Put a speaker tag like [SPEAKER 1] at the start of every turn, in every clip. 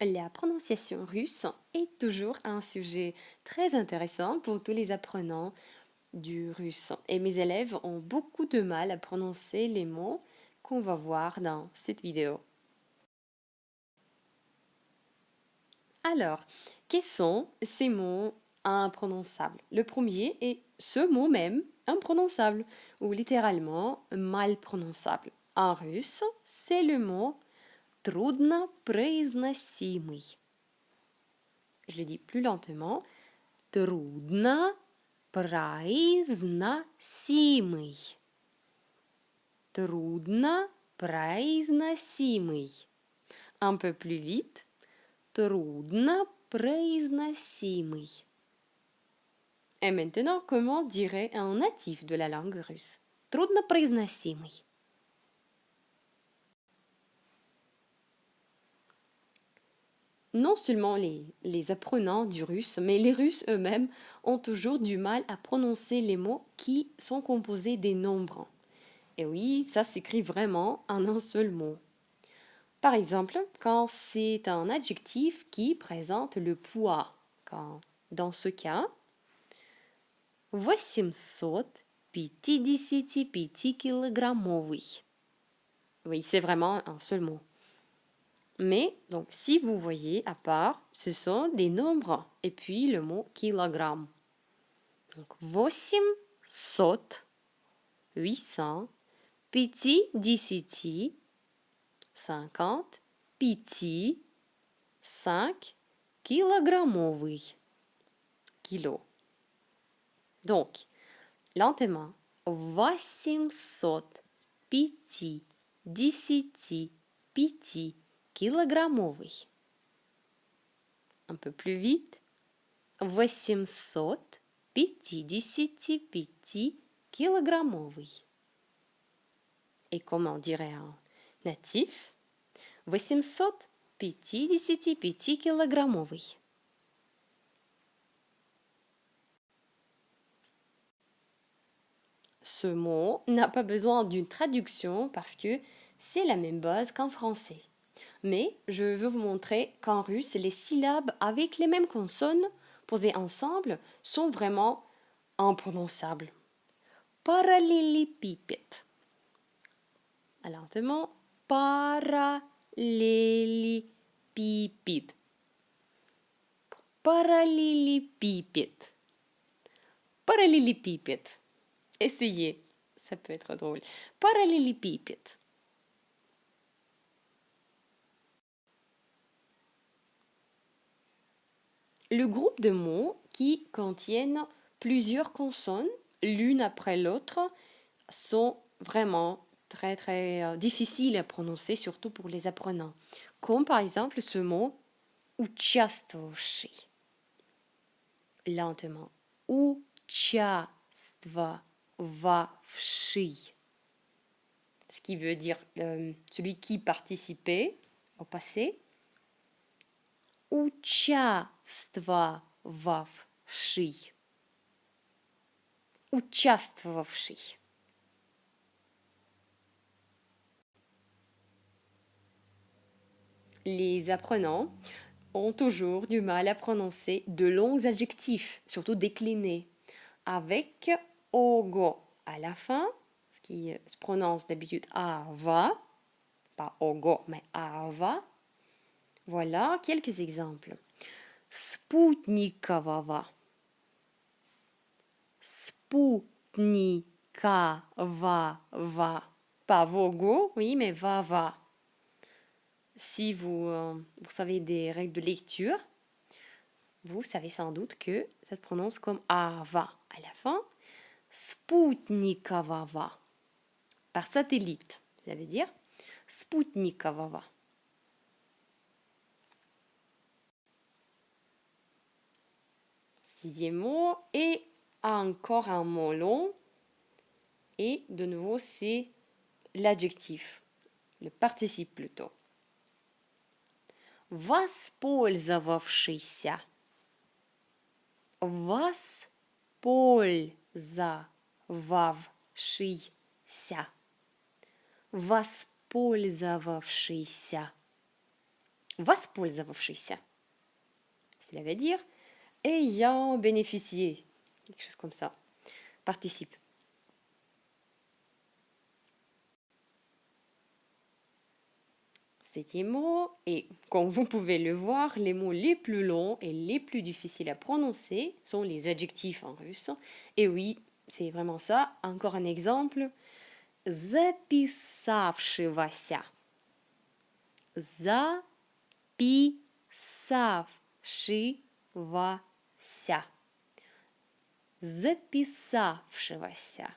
[SPEAKER 1] La prononciation russe est toujours un sujet très intéressant pour tous les apprenants du russe. Et mes élèves ont beaucoup de mal à prononcer les mots qu'on va voir dans cette vidéo. Alors, quels sont ces mots imprononçables? Le premier est ce mot même, imprononçable, ou littéralement mal prononçable. En russe, c'est le mot трудно произносимый. Je le dis plus lentement. Трудно произносимый. Трудно произносимый. Un peu plus vite. Трудно произносимый. Et maintenant, comment dirait un natif de la langue russe? Трудно произносимый. Non seulement les apprenants du russe, mais les Russes eux-mêmes ont toujours du mal à prononcer les mots qui sont composés des nombres. Et oui, ça s'écrit vraiment en un seul mot. Par exemple, quand c'est un adjectif qui présente le poids, dans ce cas, 855-килограммовый. Oui, c'est vraiment un seul mot. Mais, donc, si vous voyez à part, ce sont des nombres et puis le mot kilogramme. Donc, 800, 800, 50, 50, 5, килограммовый, kilo. Donc, lentement, 855 килограммовый. Un peu plus vite. 855 килограммовый. Et comme on dirait un natif, 855 килограммовый. Ce mot n'a pas besoin d'une traduction parce que c'est la même base qu'en français. Mais je veux vous montrer qu'en russe, les syllabes avec les mêmes consonnes posées ensemble sont vraiment imprononçables. Parallélépipède. Lentement. Parallélépipède. Parallélépipède. Parallélépipède. Essayez, ça peut être drôle. Parallélépipède. Le groupe de mots qui contiennent plusieurs consonnes, l'une après l'autre, sont vraiment très très difficiles à prononcer, surtout pour les apprenants. Comme par exemple ce mot участвовавший. Lentement. Участвовавший. Ce qui veut dire celui qui participait au passé. Участвовавший. Участвовавший. Les apprenants ont toujours du mal à prononcer de longs adjectifs, surtout déclinés, avec ogo à la fin, ce qui se prononce d'habitude ava, pas ogo, mais ava. Voilà quelques exemples. Спутникового. Спутникового. Pas vogo, oui, mais va. Si vous savez des règles de lecture, vous savez sans doute que ça se prononce comme ava à la fin. Спутникового. Par satellite, ça veut dire спутникового. Sixième mot, et encore un mot long. Et de nouveau, c'est l'adjectif, le participe plutôt. Воспользовавшийся. Воспользовавшийся. Воспользовавшийся. воспользовавшийся. Cela veut dire ayant bénéficié. Quelque chose comme ça. Participe. Septième mot, et comme vous pouvez le voir, les mots les plus longs et les plus difficiles à prononcer sont les adjectifs en russe. Et oui, c'est vraiment ça. Encore un exemple. Записавшегося. Записавшегося. Записавшегося.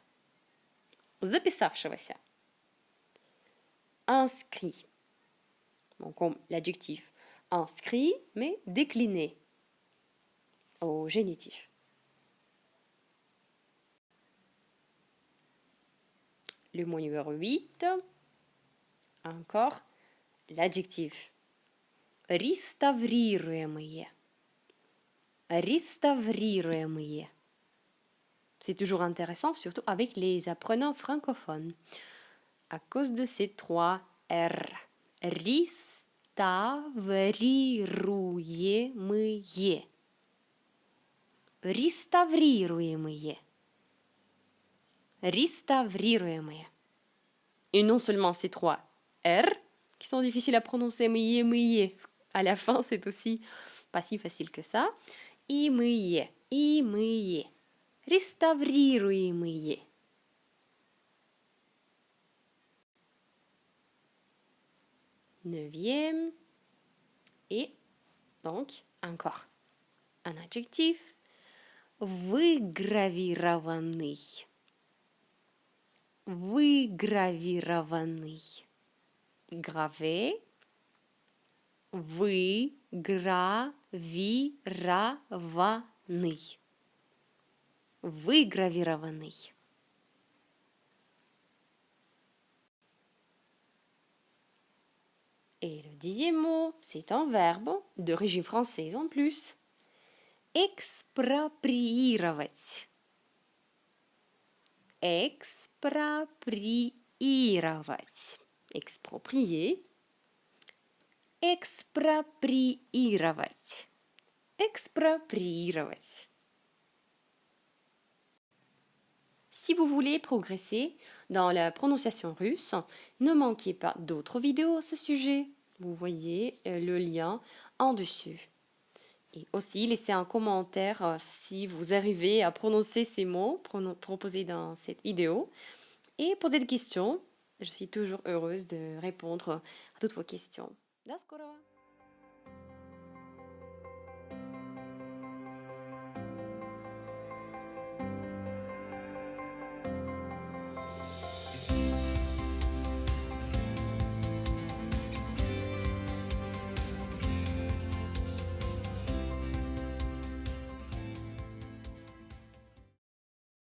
[SPEAKER 1] Записавшегося. Inscrit. Donc, comme l'adjectif inscrit, mais décliné au génitif. Le mot numéro 8, encore l'adjectif реставрируемые. Реставрируемые. C'est toujours intéressant, surtout avec les apprenants francophones, à cause de ces 3 R. Реставрируемые. Реставрируемые. Реставрируемые. Et non seulement ces 3 R qui sont difficiles à prononcer, mais à la fin, c'est aussi pas si facile que ça. Имые. Реставрируемые. Neuvième. Et donc, encore un adjectif. Выгравированный. Выгравированный. Gravé. Выгравированный. Выгравированный. Et le 10e mot, c'est un verbe d'origine française en plus. Экспроприировать. Экспроприировать. Exproprier. Экспроприировать. Expropriировать. Si vous voulez progresser dans la prononciation russe, ne manquez pas d'autres vidéos à ce sujet. Vous voyez le lien en dessus. Et aussi, laissez un commentaire si vous arrivez à prononcer ces mots proposés dans cette vidéo. Et posez des questions. Je suis toujours heureuse de répondre à toutes vos questions. До скорого!